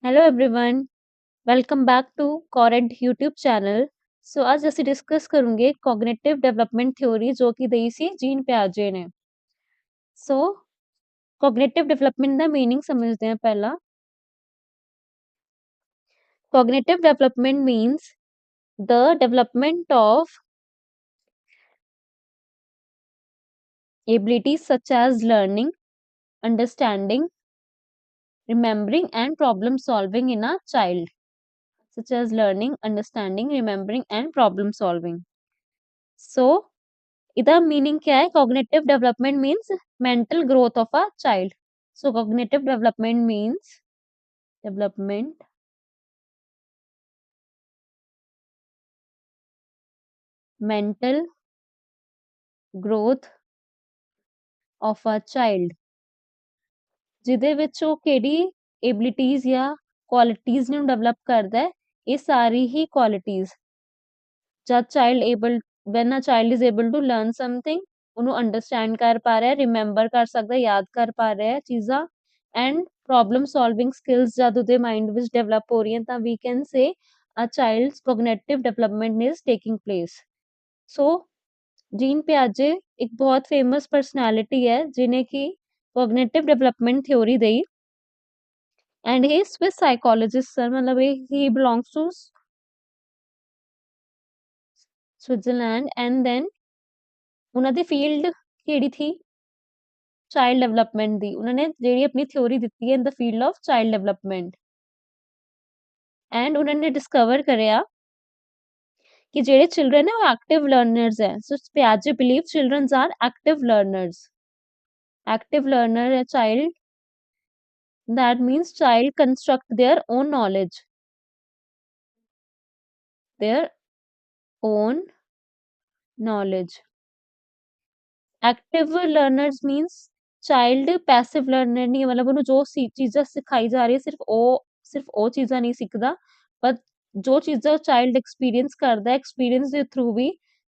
Hello everyone, welcome back to कॉरेड YouTube channel. So आज ਅਸੀਂ डिस्कस करूंगे कॉग्निटिव डेवलपमेंट थ्योरी जो कि ਦਈ ਸੀ जीन ਪਿਆਜੇ ਨੇ। सो कॉग्निटिव डेवलपमेंट ਦਾ मीनिंग समझते हैं पहला। Cognitive development means the development of abilities such as learning, understanding, remembering and problem solving in a child, such as learning, understanding, remembering and problem solving. So इधर meaning क्या है? Cognitive development means mental growth of a child. So cognitive development means development mental growth of a child, ਜਿਹਦੇ ਵਿੱਚ ਉਹ ਕਿਹੜੀ abilities ਜਾਂ qualities ਨੂੰ develop ਕਰਦਾ ਹੈ। ਇਹ ਸਾਰੀ ਹੀ ਕੁਆਲਿਟੀਜ਼ ਜਦ child able when a child is able to learn something, ਉਹਨੂੰ ਅੰਡਰਸਟੈਂਡ ਕਰ ਪਾ ਰਿਹਾ, ਰਿਮੈਂਬਰ ਕਰ ਸਕਦਾ, ਯਾਦ ਕਰ ਪਾ ਰਿਹਾ ਹੈ ਚੀਜ਼ਾਂ, ਐਂਡ ਪ੍ਰੋਬਲਮ ਸੋਲਵਿੰਗ ਸਕਿੱਲਸ ਜਦ ਉਹਦੇ ਮਾਈਂਡ ਵਿੱਚ ਡਿਵੈਲਪ ਹੋ ਰਹੀਆਂ ਤਾਂ ਵੀ can say a child's cognitive development is taking place. So Jean पियाजे एक बहुत फेमस पर्सनालिटी है जिन्हें की कॉग्निटिव डेवलपमेंट थ्योरी दी, and he Swiss psychologist sir, मतलब he belongs to Switzerland. And then ਉਹਨਾਂ ਦੀ ਫੀਲਡ ਕਿਹੜੀ ਥੀ? ਚਾਈਲਡ ਡਿਵੈਲਪਮੈਂਟ ਦੀ। ਉਹਨਾਂ ਨੇ ਜਿਹੜੀ ਆਪਣੀ ਥਿਉਰੀ ਦਿੱਤੀ ਹੈ in the field of child development, and ਉਹਨਾਂ ਨੇ ਡਿਸਕਵਰ ਕਰਿਆ कि ਜਿਹੜੇ children है वो active learners है। So Piaget believe children are active learners। Active learner है child, that means child construct their own knowledge, their own knowledge। Active learners means child passive learner नहीं है, मतलब ਉਹਨੂੰ ਜੋ ਚੀਜ਼ਾਂ ਸਿਖਾਈ ਜਾ ਰਹੀ ਹੈ ਸਿਰਫ ਉਹ ਚੀਜ਼ਾਂ ਨਹੀਂ ਸਿੱਖਦਾ, ਪਰ ਜੋ ਚੀਜ਼ਾਂ ਚਾਈਲਡ ਐਕਸਪੀਰੀਅੰਸ ਕਰਦਾ ਹੈ, ਐਕਸਪੀਰੀਅੰਸ ਦੇ ਥਰੂ ਵੀ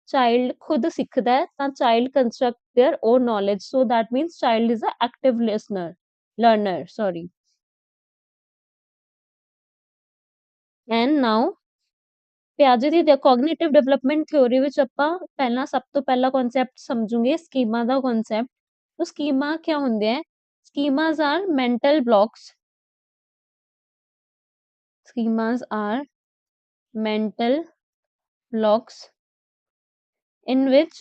ਚਾਈਲਡ ਖੁਦ ਸਿੱਖਦਾ ਹੈ, ਤਾਂ child construct their own knowledge। so that means child is a active learner, sorry। and now ਪਿਆਜੇ the cognitive development theory ਵਿੱਚ ਆਪਾਂ ਪਹਿਲਾਂ ਸਭ ਤੋਂ ਪਹਿਲਾ ਕਨਸੈਪਟ ਸਮਝੂਗੇ ਸਕੀਮਾ ਦਾ ਕਨਸੈਪਟ। तो स्कीमा क्या होंगे हैं? Schemas are mental blocks। Schemas are mental blocks in which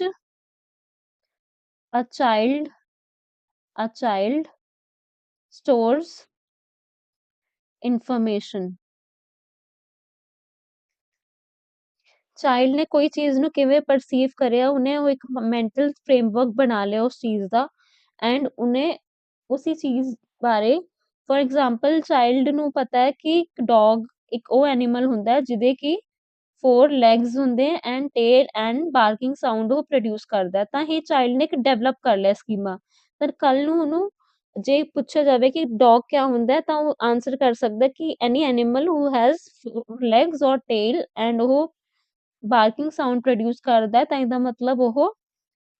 a child stores information। Child ਨੇ ਕੋਈ ਚੀਜ਼ ਨੂੰ ਕਿਵੇਂ ਪਰਸੀਵ ਕਰਿਆ, ਉਹਨੇ ਉਹ ਇੱਕ ਮੈਂਟਲ ਫਰੇਮਵਰਕ ਬਣਾ ਲਿਆ ਉਸ ਚੀਜ਼ ਦਾ, ਐਂਡ ਉਹਨੇ ਉਸੇ ਚੀਜ਼ ਬਾਰੇ, ਫॉर एग्जांपल ਚਾਈਲਡ ਨੂੰ ਪਤਾ ਹੈ ਕਿ ਇੱਕ ਡੌਗ ਇੱਕ ਉਹ ਐਨੀਮਲ ਹੁੰਦਾ ਹੈ ਜਿਹਦੇ ਕਿ 4 ਲੈਗਸ ਹੁੰਦੇ and tail and barking sound ਉਹ ਪ੍ਰੋਡਿਊਸ ਕਰਦਾ, ਤਾਂ ਇਹ ਚਾਈਲਡ ਨੇ ਇੱਕ ਡਿਵੈਲਪ ਕਰ ਲਿਆ ਸਕੀਮਾ। ਪਰ ਕੱਲ ਨੂੰ ਉਹਨੂੰ ਜੇ ਪੁੱਛਿਆ ਜਾਵੇ ਕਿ ਡੌਗ ਕਿਆ ਹੁੰਦਾ ਹੈ ਤਾਂ ਉਹ ਆਨਸਰ ਕਰ ਸਕਦਾ ਕਿ any animal who has legs or tail and ਉਹ ਬਾਰਕਿੰਗ ਸਾਊਂਡ ਪ੍ਰੋਡਿਊਸ ਕਰਦਾ ਹੈ, ਤਾਂ ਇਹਦਾ ਮਤਲਬ ਉਹ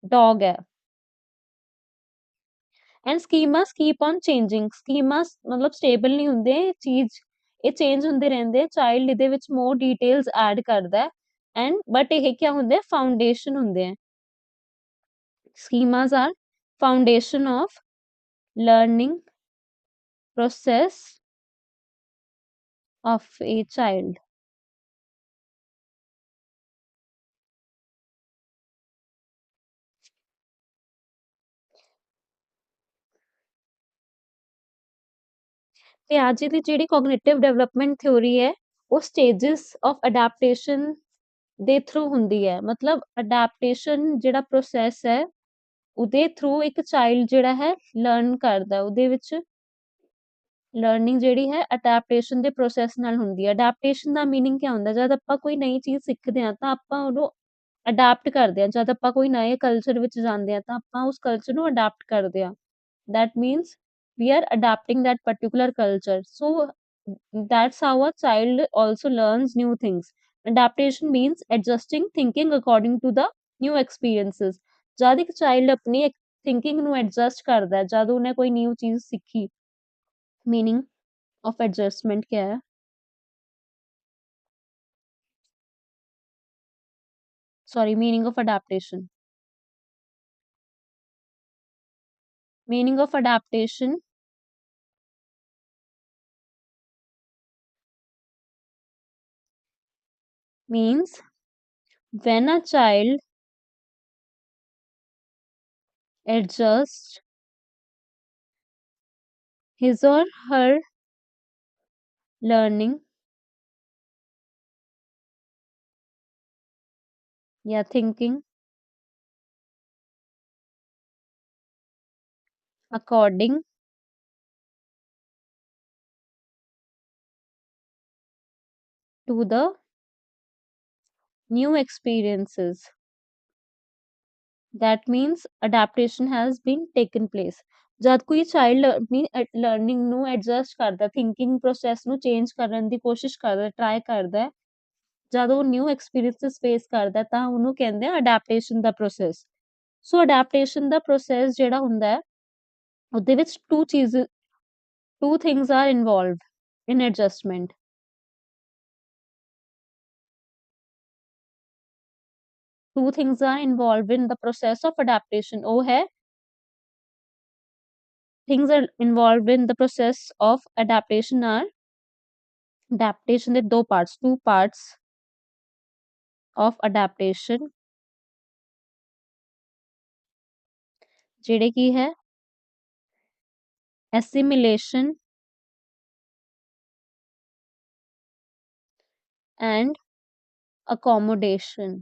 ਡੌਗ ਹੈ। And schemas keep on changing. Schemas ਮਤਲਬ ਸਟੇਬਲ ਨਹੀਂ ਹੁੰਦੇ, ਚੀਜ਼ ਇਹ ਚੇਂਜ ਹੁੰਦੇ ਰਹਿੰਦੇ। ਚਾਈਲਡ ਇਹਦੇ ਵਿੱਚ ਮੋਰ ਡਿਟੇਲਸ ਐਡ ਕਰਦਾ ਐਂਡ ਬਟ ਇਹ ਕੀ ਹੁੰਦੇ? ਫਾਊਂਡੇਸ਼ਨ ਹੁੰਦੇ ਆ। Schemas are foundation of learning process of a child। ਪਿਆਜੇ ਦੀ ਜਿਹੜੀ ਕੋਗਨੀਟਿਵ ਡਿਵੈਲਪਮੈਂਟ ਥਿਉਰੀ ਹੈ ਉਹ ਸਟੇजेस ਆਫ ਅਡੈਪਟੇਸ਼ਨ ਦੇ ਥਰੂ ਹੁੰਦੀ ਹੈ। ਮਤਲਬ ਅਡੈਪਟੇਸ਼ਨ ਜਿਹੜਾ ਪ੍ਰੋਸੈਸ ਹੈ ਉਹਦੇ ਥਰੂ ਇੱਕ ਚਾਈਲਡ ਜਿਹੜਾ ਹੈ ਲਰਨ ਕਰਦਾ, ਉਹਦੇ ਵਿੱਚ ਲਰਨਿੰਗ ਜਿਹੜੀ ਹੈ ਅਡੈਪਟੇਸ਼ਨ ਦੇ ਪ੍ਰੋਸੈਸ ਨਾਲ ਹੁੰਦੀ ਹੈ। ਅਡੈਪਟੇਸ਼ਨ ਦਾ ਮੀਨਿੰਗ ਕੀ ਹੁੰਦਾ? ਜਦ ਆਪਾਂ ਕੋਈ ਨਈ ਚੀਜ਼ ਸਿੱਖਦੇ ਹਾਂ ਤਾਂ ਆਪਾਂ ਉਹਨੂੰ ਅਡਾਪਟ ਕਰਦੇ ਹਾਂ। ਜਦ ਆਪਾਂ ਕੋਈ ਨਏ ਕਲਚਰ ਵਿੱਚ ਜਾਂਦੇ ਹਾਂ ਤਾਂ ਆਪਾਂ ਉਸ ਕਲਚਰ ਨੂੰ ਅਡਾਪਟ ਕਰਦੇ ਹਾਂ। that means we are adapting that particular culture। So that's how a child also learns new things। Adaptation means adjusting thinking according to the new experiences। ਜਦ ਇੱਕ ਚਾਈਲਡ ਆਪਣੀ ਥਿੰਕਿੰਗ ਨੂੰ ਐਡਜਸਟ ਕਰਦਾ ਹੈ, ਜਦ ਉਹਨੇ ਕੋਈ ਨਿਊ ਚੀਜ਼ ਸਿੱਖੀ, meaning ऑफ एडजस्टमेंट क्या है? Sorry, meaning of adaptation. Meaning of adaptation means when a child adjusts his or her learning या thinking according to the new experiences. That means adaptation has been taken place. ਜਦ ਕੋਈ child ਆਪਣੀ learning ਨੂੰ adjust ਕਰਦਾ, thinking process ਨੂੰ change ਕਰਨ ਦੀ ਕੋਸ਼ਿਸ਼ ਕਰਦਾ, ਟਰਾਈ ਕਰਦਾ ਹੈ, ਜਦ ਉਹ ਨਿਊ ਐਕਸਪੀਰੀਅੰਸਿਸ ਫੇਸ ਕਰਦਾ ਤਾਂ ਉਹਨੂੰ ਕਹਿੰਦੇ ਆ ਅਡੈਪਟੇਸ਼ਨ ਦਾ ਪ੍ਰੋਸੈਸ। ਸੋ ਅਡੈਪਟੇਸ਼ਨ ਦਾ ਪ੍ਰੋਸੈਸ ਜਿਹੜਾ ਹੁੰਦਾ ਹੈ ਉਹਦੇ ਵਿੱਚ two things are involved in adjustment. Two things are involved in the process of adaptation. ਉਹ ਹੈ things are involved in the process of adaptation are adaptation ਦੇ ਦੋ parts, two parts of adaptation ਜਿਹੜੇ ਕੀ ਹੈ assimilation and accommodation.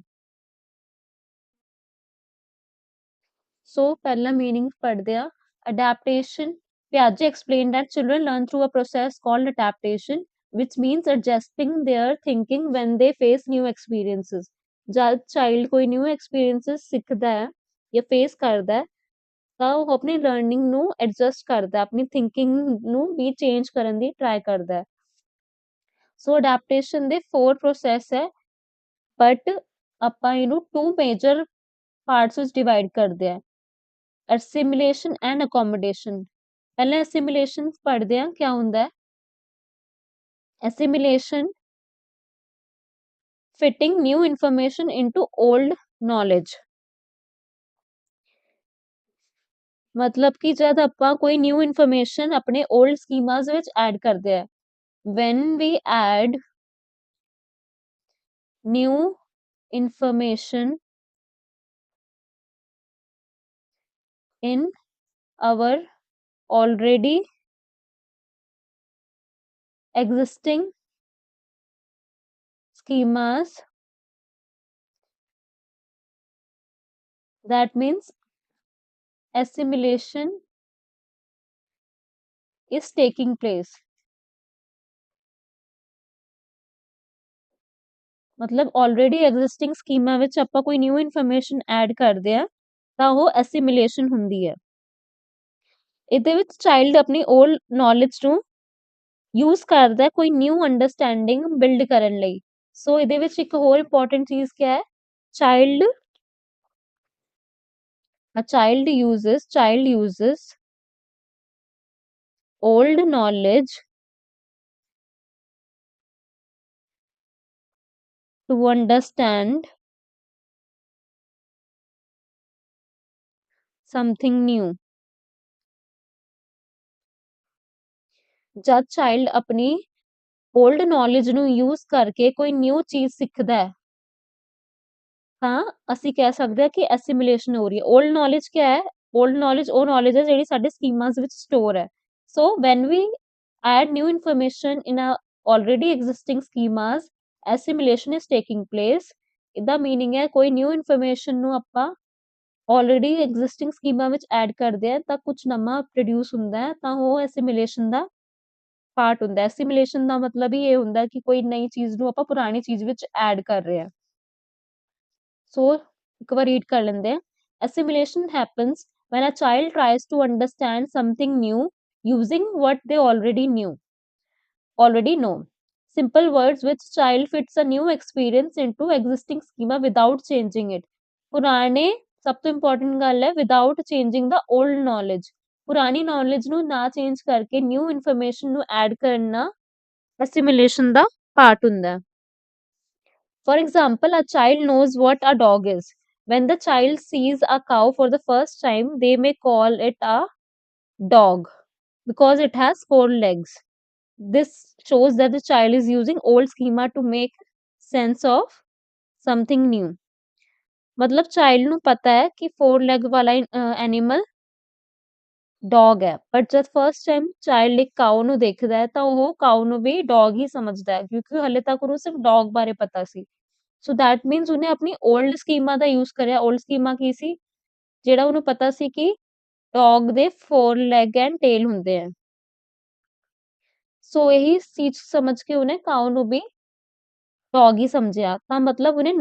So ਪਹਿਲਾ meaning ਪੜ੍ਹਦੇ ਆ adaptation. Piaget explained that children learn through a process called adaptation, which means adjusting their thinking when they face new experiences. ਜਦ child ਕੋਈ new experiences ਸਿੱਖਦਾ ਹੈ ਜਾਂ face ਕਰਦਾ ਹੈ ਤਾਂ ਉਹ ਆਪਣੀ ਲਰਨਿੰਗ ਨੂੰ ਐਡਜਸਟ ਕਰਦਾ, ਆਪਣੀ ਥਿੰਕਿੰਗ ਨੂੰ ਵੀ ਚੇਂਜ ਕਰਨ ਦੀ ਟਰਾਈ ਕਰਦਾ ਹੈ। ਸੋ ਅਡੈਪਟੇਸ਼ਨ ਦੇ 4 ਪ੍ਰੋਸੈਸ ਹੈ, ਬਟ ਆਪਾਂ ਇਹਨੂੰ 2 ਮੇਜਰ ਪਾਰਟਸ ਵਿੱਚ ਡਿਵਾਈਡ ਕਰਦੇ ਆ, assimilation and accommodation. ਪਹਿਲਾਂ assimilation ਪੜ੍ਹਦੇ ਆ ਕਿਆ ਹੁੰਦਾ ਹੈ। assimilation fitting new information into old knowledge. मतलब कि जब ਆਪਾਂ ਕੋਈ new information ਆਪਣੇ old schemas ਵਿੱਚ add ਕਰਦੇ ਆ, when we add new information in our already existing schemas, that means assimilation is taking place. मतलब already existing schema ਵਿੱਚ ਆਪਾਂ ਕੋਈ new information add ਕਰਦੇ ਆ ਤਾਂ ਉਹ assimilation ਹੁੰਦੀ ਹੈ। ਇਹਦੇ ਵਿੱਚ child ਆਪਣੀ old knowledge ਨੂੰ use ਕਰਦਾ ਹੈ ਕੋਈ new understanding build ਕਰਨ ਲਈ। ਸੋ ਇਹਦੇ ਵਿੱਚ ਇੱਕ ਹੋਰ important ਚੀਜ਼ ਕਿਆ ਹੈ, child uses old knowledge to understand something new. ਜਦ ਚਾਈਲਡ ਆਪਣੀ ओल्ड नॉलेज ਨੂੰ यूज ਕਰਕੇ ਕੋਈ ਨਿਊ ਚੀਜ਼ ਸਿੱਖਦਾ ਹੈ ਤਾਂ ਅਸੀਂ ਕਹਿ ਸਕਦੇ ਹਾਂ ਕਿ ਐਸਿਮੀਲੇਸ਼ਨ ਹੋ ਰਹੀ ਹੈ। ओल्ड नॉलेज क्या है, ओल्ड नॉलेज ਉਹ ਨॉलेज ਹੈ ਜਿਹੜੀ ਸਾਡੇ ਸਕੀਮਾਸ ਵਿੱਚ ਸਟੋਰ ਹੈ। So when we add new information in a already existing schemas, assimilation is taking place. ਇਹਦਾ ਮੀਨਿੰਗ ਹੈ ਕੋਈ ਨਿਊ ਇਨਫੋਰਮੇਸ਼ਨ ਨੂੰ ਆਪਾਂ ਆਲਰੇਡੀ ਐਗਜ਼ਿਸਟਿੰਗ ਸਕੀਮਾ ਵਿੱਚ ਐਡ ਕਰਦੇ ਆ ਤਾਂ ਕੁਝ ਨਵਾਂ ਪ੍ਰੋਡਿਊਸ ਹੁੰਦਾ ਹੈ ਤਾਂ ਉਹ ਐਸਿਮੀਲੇਸ਼ਨ ਦਾ ਪਾਰਟ ਹੁੰਦਾ ਹੈ। ਐਸਿਮੀਲੇਸ਼ਨ ਦਾ ਮਤਲਬ ਹੀ ਇਹ ਹੁੰਦਾ ਕਿ ਕੋਈ ਨਈ ਚੀਜ਼ ਨੂੰ ਆਪਾਂ ਪੁਰਾਣੀ ਚੀਜ਼ ਵਿੱਚ ਐਡ ਕਰ ਰਹੇ ਹਾਂ। ਸੋ ਇੱਕ ਵਾਰ ਰੀਡ ਕਰ ਲੈਂਦੇ ਆ। Assimilation happens when a child tries to understand something new using what they already know. Simple words, which child fits a new experience into existing schema without changing it. ਪੁਰਾਣੇ ਸਭ ਤੋਂ ਇੰਪੋਰਟੈਂਟ ਗੱਲ ਹੈ without changing the old knowledge. ਪੁਰਾਣੀ knowledge ਨੂੰ ਨਾ change ਕਰਕੇ new information ਨੂੰ ਐਡ ਕਰਨਾ ਅਸਿਮੀਲੇਸ਼ਨ ਦਾ ਪਾਰਟ ਹੁੰਦਾ ਹੈ। For example, a child knows what a dog is. When the child sees a cow for the first time, they may call it a dog because it has four legs. This shows that the child is using old schema to make sense of something new. मतलब child ਨੂੰ ਪਤਾ ਹੈ ਕਿ 4 leg ਵਾਲਾ animal dog ਹੈ, but ਜਦ first time child ਇੱਕ ਕਾਊ ਨੂੰ ਦੇਖਦਾ ਹੈ ਤਾਂ ਉਹ ਕਾਊ ਨੂੰ ਵੀ ਡੌਗ ਹੀ ਸਮਝਦਾ ਹੈ ਕਿਉਂਕਿ ਹਲੇ ਤੱਕ ਉਹਨੂੰ ਸਿਰਫ ਡੌਗ ਬਾਰੇ ਪਤਾ ਸੀ। ਸੋ ਦੈਟ ਮੀਨਸ ਉਹਨੇ ਆਪਣੀ ਓਲਡ ਸਕੀਮਾ ਦਾ ਯੂਜ਼ ਕਰਿਆ। ਓਲਡ ਸਕੀਮਾ ਕੀ ਸੀ? ਜਿਹੜਾ ਉਹਨੂੰ ਪਤਾ ਸੀ ਕਿ ਡੌਗ ਦੇ 4 ਲੈਗ ਐਂਡ ਟੇਲ ਹੁੰਦੇ ਆ। ਸੋ ਇਹੀ ਚੀਜ਼ ਸਮਝ ਕੇ ਉਹਨੇ ਕਾਊ ਨੂੰ ਵੀ ਡੌਗ ਹੀ ਸਮਝਿਆ। ਤਾਂ ਮਤਲਬ ਉਹਨੇ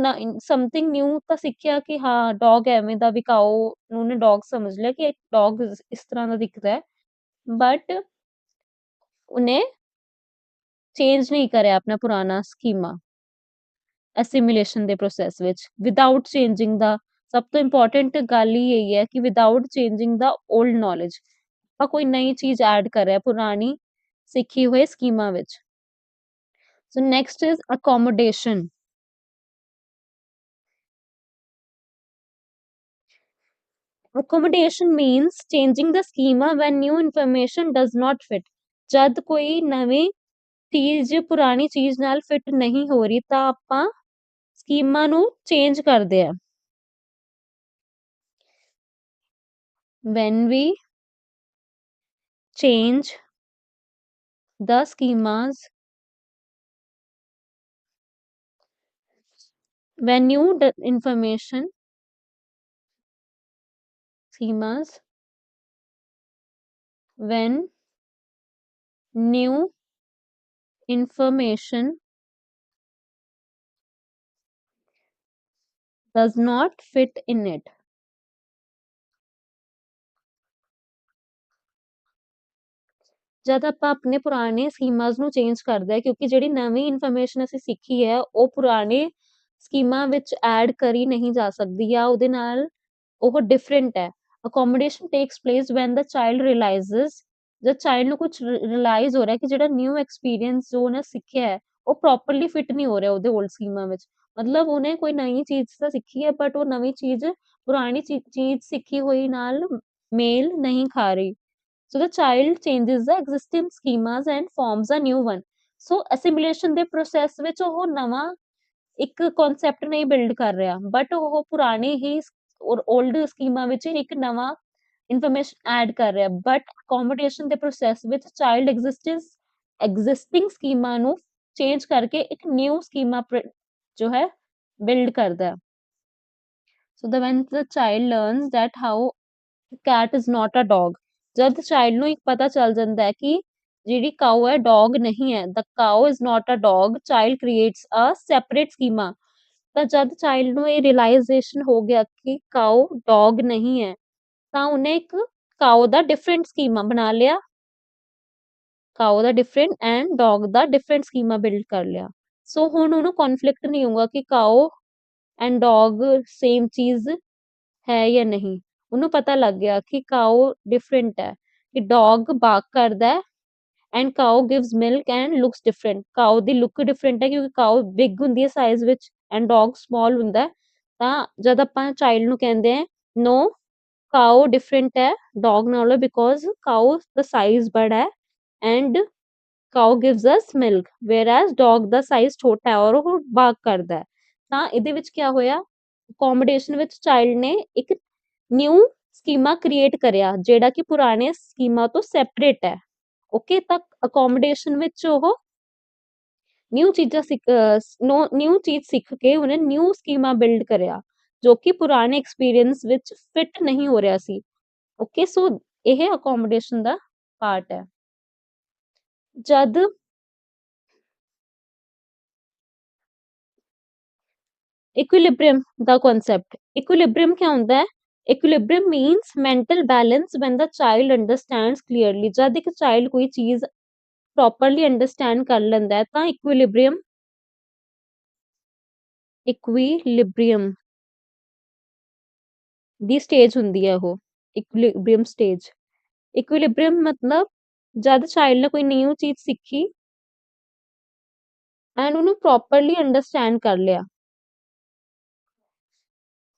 ਸਮਥਿੰਗ ਨਿਊ ਤਾਂ ਸਿੱਖਿਆ ਕਿ ਹਾਂ ਡੌਗ ਐਵੇਂ ਦਾ ਵੀ ਕਾਊ ਨੂੰ ਉਹਨੇ ਡੌਗ ਸਮਝ ਲਿਆ ਕਿ ਡੌਗ ਇਸ ਤਰ੍ਹਾਂ ਦਾ ਦਿਖਦਾ ਹੈ, ਬਟ ਉਹਨੇ ਚੇਂਜ ਨਹੀਂ ਕਰਿਆ ਆਪਣਾ ਪੁਰਾਣਾ ਸਕੀਮਾ ਐਸਿਮੀਲੇਸ਼ਨ ਦੇ ਪ੍ਰੋਸੈਸ ਵਿੱਚ ਵਿਦਆਊਟ ਚੇਂਜਿੰਗ ਦਾ। ਸਭ ਤੋਂ ਇੰਪੋਰਟੈਂਟ ਗੱਲ ਹੀ ਇਹੀ ਹੈ ਕਿ ਵਿਦਆਊਟ ਚੇਂਜਿੰਗ ਦਾ ਓਲਡ ਨੌਲੇਜ, ਆਪਾਂ ਕੋਈ ਨਈ ਚੀਜ਼ ਐਡ ਕਰ ਰਿਹਾ ਪੁਰਾਣੀ ਸਿੱਖੀ ਹੋਏ ਸਕੀਮਾ ਵਿੱਚ। So next is accommodation. Accommodation means changing the schema when new information does not fit. ਜਦ ਕੋਈ ਨਵੀਂ ਚੀਜ਼ ਪੁਰਾਣੀ ਚੀਜ਼ ਨਾਲ ਫਿਟ ਨਹੀਂ ਹੋ ਰਹੀ ਤਾਂ ਆਪਾਂ ਸਕੀਮਾ ਨੂੰ ਚੇਂਜ ਕਰਦੇ ਆ। When we change the schemas, when new information schemas, when new information does not fit in it. ਜਦ ਆਪਾਂ ਆਪਣੇ ਪੁਰਾਣੇ ਸਕੀਮਾਸ ਨੂੰ ਚੇਂਜ ਕਰਦੇ ਆ ਕਿਉਂਕਿ ਜਿਹੜੀ ਨਵੀਂ ਇਨਫੋਰਮੇਸ਼ਨ ਅਸੀਂ ਸਿੱਖੀ ਹੈ ਉਹ ਪੁਰਾਣੇ ਸਕੀਮਾ ਵਿੱਚ ਐਡ ਕਰੀ ਨਹੀਂ ਜਾ ਸਕਦੀ ਜਾਂ ਉਹਦੇ ਨਾਲ ਉਹ ਡਿਫਰੈਂਟ ਹੈ। Accommodation takes place when the child realises, ਜਦ ਚਾਈਲਡ ਨੂੰ ਕੁਝ ਰਿਅਲਾਈਜ਼ ਹੋ ਰਿਹਾ ਕਿ ਜਿਹੜਾ ਨਿਊ ਐਕਸਪੀਰੀਅੰਸ ਜੋ ਉਹਨੇ ਸਿੱਖਿਆ ਹੈ ਉਹ ਪ੍ਰੋਪਰਲੀ ਫਿਟ ਨਹੀਂ ਹੋ ਰਿਹਾ ਉਹਦੇ ਓਲਡ ਸਕੀਮਾ ਵਿੱਚ। ਮਤਲਬ ਉਹਨੇ ਕੋਈ ਨਵੀਂ ਚੀਜ਼ ਤਾਂ ਸਿੱਖੀ ਹੈ ਬਟ ਉਹ ਨਵੀਂ ਚੀਜ਼ ਪੁਰਾਣੀ ਚੀਜ਼ ਸਿੱਖੀ ਹੋਈ ਨਾਲ ਮੇਲ ਨਹੀਂ ਖਾ ਰਹੀ। So the child changes the existing schemas and forms a new one. So assimilation ਦੇ process ਵਿੱਚ ਉਹ ਨਵਾਂ ਇੱਕ concept ਨਹੀਂ build ਕਰ ਰਿਹਾ but ਉਹ ਪੁਰਾਣੇ ਹੀ old ਸਕੀਮਾ ਵਿੱਚ ਇੱਕ ਨਵਾਂ information add ਕਰ ਰਿਹਾ। but accommodation ਦੇ process ਵਿੱਚ child existing ਸਕੀਮਾ ਨੂੰ change ਕਰਕੇ ਇੱਕ new ਸਕੀਮਾ ਜੋ ਹੈ build ਕਰਦਾ। So when the child learns that how cat is not a dog, ਜਦ ਚਾਈਲਡ ਨੂੰ ਇੱਕ ਪਤਾ ਚੱਲ ਜਾਂਦਾ ਹੈ ਕਿ ਜਿਹੜੀ ਕਾਊ ਹੈ ਡੌਗ ਨਹੀਂ ਹੈ, the cow is not a dog, child creates a separate schema. ਤਾਂ ਜਦ ਚਾਈਲਡ ਨੂੰ ਇਹ ਰਿਅਲਾਈਜ਼ੇਸ਼ਨ ਹੋ ਗਿਆ ਕਿ ਕਾਊ ਡੌਗ ਨਹੀਂ ਹੈ ਤਾਂ ਉਹਨੇ ਇੱਕ ਕਾਊ ਦਾ ਡਿਫਰੈਂਟ ਸਕੀਮਾ ਬਣਾ ਲਿਆ, ਕਾਊ ਦਾ different and dog the different schema build ਕਰ ਲਿਆ। ਸੋ ਹੁਣ ਉਹਨੂੰ ਕੌਨਫਲਿਕਟ ਨਹੀਂ ਹੋਊਗਾ ਕਿ ਕਾਊ ਐਂਡ ਡੌਗ ਸੇਮ ਚੀਜ਼ ਹੈ ਜਾਂ ਨਹੀਂ। ਉਹਨੂੰ ਪਤਾ ਲੱਗ ਗਿਆ ਕਿ ਕਾਊ ਡਿਫਰੈਂਟ ਹੈ, ਕਿ ਡੌਗ ਬਾਰਕ ਕਰਦਾ ਹੈ and cow gives milk and looks different. ਕਾਊ the look different ਹੈ ਕਿਉਂਕਿ ਕਾਊ ਬਿਗ ਹੁੰਦੀ ਹੈ ਸਾਈਜ਼ ਵਿੱਚ ਐਂਡ ਡੌਗ ਸਮਾਲ ਹੁੰਦਾ ਹੈ। ਤਾਂ ਜਦ ਆਪਾਂ ਚਾਈਲਡ ਨੂੰ ਕਹਿੰਦੇ ਆ ਨੋ ਕਾਊ ਡਿਫਰੈਂਟ ਹੈ ਡੌਗ ਨਾਲੋਂ ਬਿਕੋਜ਼ ਕਾਊ ਦਾ ਸਾਈਜ਼ ਬੜਾ ਹੈ and cow gives us milk whereas dog ਦਾ ਸਾਈਜ਼ ਛੋਟਾ ਹੈ ਔਰ ਉਹ ਬਾਰਕ ਕਰਦਾ ਹੈ। ਤਾਂ ਇਹਦੇ ਵਿੱਚ ਕੀ ਹੋਇਆ, ਅਕੋਮੋਡੇਸ਼ਨ ਵਿੱਚ ਚਾਈਲਡ ਨੇ ਇੱਕ ਨਿਊ ਸਕੀਮਾ ਕ੍ਰੀਏਟ ਕਰਿਆ ਜਿਹੜਾ ਕਿ ਪੁਰਾਣੇ ਸਕੀਮਾ ਤੋਂ ਸੈਪਰੇਟ ਹੈ। ਓਕੇ, ਤਾਂ ਅਕੋਮੋਡੇਸ਼ਨ ਵਿੱਚ ਉਹ ਨਿਊ ਚੀਜ਼ ਸਿੱਖ ਕੇ ਉਹਨੇ ਨਿਊ ਸਕੀਮਾ ਬਿਲਡ ਕਰਿਆ ਜੋ ਕਿ ਪੁਰਾਣੇ ਐਕਸਪੀਰੀਅੰਸ ਵਿੱਚ ਫਿਟ ਨਹੀਂ ਹੋ ਰਿਹਾ ਸੀ। ਓਕੇ, ਸੋ ਇਹ ਅਕੋਮੋਡੇਸ਼ਨ ਦਾ ਪਾਰਟ ਹੈ। ਜਦ ਇਕੁਇਲਿਬ੍ਰੀਅਮ ਦਾ ਕਨਸੈਪਟ, ਇਕੁਇਲਿਬ੍ਰੀਅਮ ਕੀ ਹੁੰਦਾ ਹੈ? Equilibrium means mental balance when the child understands clearly. ਜਦ ਇੱਕ ਚਾਈਲਡ ਕੋਈ ਚੀਜ਼ ਪ੍ਰੋਪਰਲੀ ਅੰਡਰਸਟੈਂਡ ਕਰ ਲੈਂਦਾ ਹੈ ਤਾਂ ਇਕੁਇਲਿਬ੍ਰੀਅਮ ਦੀ ਸਟੇਜ ਹੁੰਦੀ ਹੈ ਉਹ ਇਕੁਇਲਿਬ੍ਰੀਅਮ ਸਟੇਜ। ਇਕੁਇਲਿਬ੍ਰੀਅਮ ਮਤਲਬ ਜਦ ਚਾਈਲਡ ਨੇ ਕੋਈ ਨਿਊ ਚੀਜ਼ ਸਿੱਖੀ ਐਂਡ ਉਹਨੂੰ ਪ੍ਰੋਪਰਲੀ ਅੰਡਰਸਟੈਂਡ ਕਰ ਲਿਆ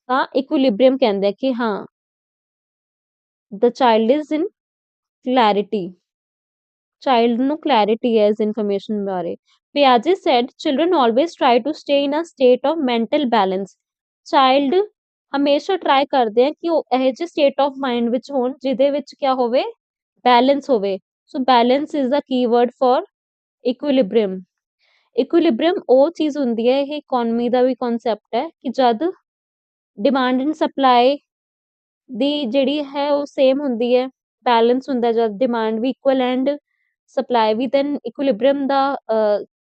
ਤਾਂ ਇਕੁਇਲਿਬ੍ਰੀਅਮ ਕਹਿੰਦੇ ਆ ਕਿ ਹਾਂ the child is in clarity child ਨੂੰ ਕਲੈਰਿਟੀ ਹੈ ਇਸ ਇਨਫੋਰਮੇਸ਼ਨ ਬਾਰੇ ਪਿਆਜੇ said children always try to stay in a state of mental balance child ਹਮੇਸ਼ਾ ਟਰਾਈ ਕਰਦੇ ਆ ਕਿ ਉਹ ਇਹੋ ਜਿਹੇ ਸਟੇਟ ਆਫ ਮਾਈਂਡ ਵਿੱਚ ਹੋਣ ਜਿਹਦੇ ਵਿੱਚ ਕਿਆ ਹੋਵੇ ਬੈਲੈਂਸ ਹੋਵੇ so balance is the keyword for equilibrium equilibrium ਉਹ ਚੀਜ਼ ਹੁੰਦੀ ਹੈ ਇਹ ਇਕੋਨਮੀ ਦਾ ਵੀ ਕਨਸੈਪਟ ਹੈ ਕਿ ਜਦ ਡਿਮਾਂਡ ਐਂਡ ਸਪਲਾਈ ਦੀ ਜਿਹੜੀ ਹੈ ਉਹ ਸੇਮ ਹੁੰਦੀ ਹੈ ਬੈਲੈਂਸ ਹੁੰਦਾ ਜਦ ਡਿਮਾਂਡ ਵੀ ਇਕੁਅਲ ਐਂਡ ਸਪਲਾਈ ਵੀ ਦੈਨ ਇਕੁਇਲਿਬ੍ਰੀਅਮ ਦਾ